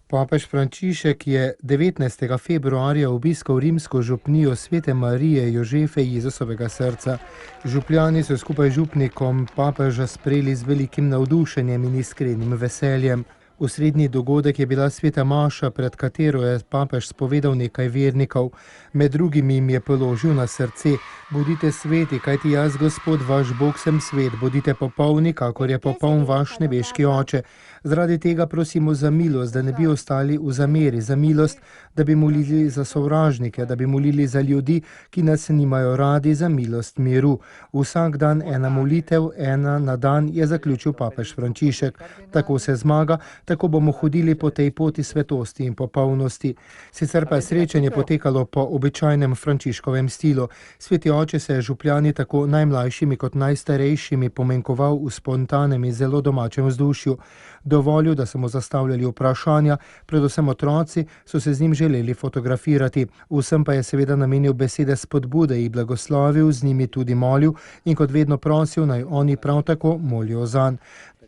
Papež Frančišek je 19. februarja obiskal rimsko župnijo Svete Marije Jožefe Jezusovega srca. Župljani so skupaj z župnikom papeža sprejeli z velikim navdušenjem in iskrenim veseljem. Osrednji dogodek je bila sveta maša, pred katero je papež spovedal nekaj vernikov. Med drugim jim je položil na srce: bodite sveti, kajti jaz, Gospod, vaš Bog, sem svet, bodite popolni, kakor je popoln vaš nebeški Oče. Zaradi tega prosimo za milost, da ne bi ostali v zameri, za milost, da bi molili za sovražnike, da bi molili za ljudi, ki nas nimajo radi, za milost miru. Vsak dan ena molitev, ena na dan, je zaključil papež Frančišek. Tako se zmaga, tako bomo hodili po tej poti svetosti in popolnosti. Sicer pa je srečanje potekalo po običajnem Frančiškovem stilu. Sveti oče se je župljani tako najmlajšimi kot najstarejšimi pomenkoval v spontanem in zelo domačem vzdušju. Dovolil, da so mu zastavljali vprašanja, predvsem otroci so se z njim želeli fotografirati. Vsem pa je seveda namenil besede spodbude in blagoslovil, z njimi tudi molil in kot vedno prosil, naj oni prav tako molijo zanj.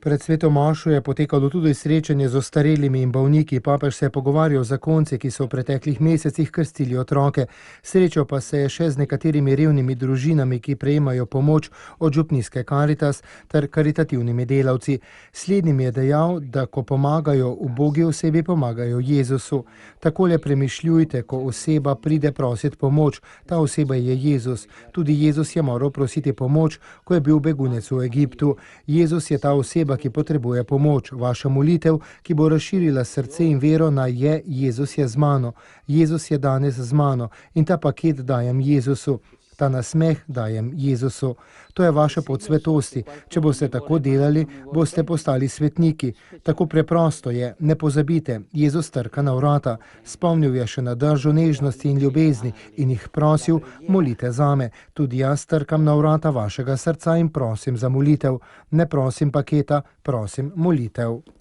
Pred sveto mašo je potekalo tudi srečanje z ostarelimi in bolniki. Papež se je pogovarjal z zakonci, ki so v preteklih mesecih krstili otroke. Srečal pa se je še z nekaterimi revnimi družinami, ki prejemajo pomoč od župnijske Karitas ter karitativnimi delavci. Slednjim je dejal, da ko pomagajo ubogi osebi, pomagajo Jezusu. Takole premišljujte, ko oseba pride prosit pomoč. Ta oseba je Jezus. Tudi Jezus je moral prositi pomoč, ko je bil begunec v Egiptu. Jezus je ta oseba, ki potrebuje pomoč. Vaša molitev, ki bo razširila srce in vero na Jezus je z mano. Jezus je danes z mano in ta paket dajem Jezusu. Ta nasmeh dajem Jezusu. To je vaša pot svetosti. Če boste tako delali, boste postali svetniki. Tako preprosto je. Ne pozabite, Jezus trka na vrata. Spomnil je še na držo nežnosti in ljubezni in jih prosil: molite zame. Tudi jaz trkam na vrata vašega srca in prosim za molitev. Ne prosim paketa, prosim molitev.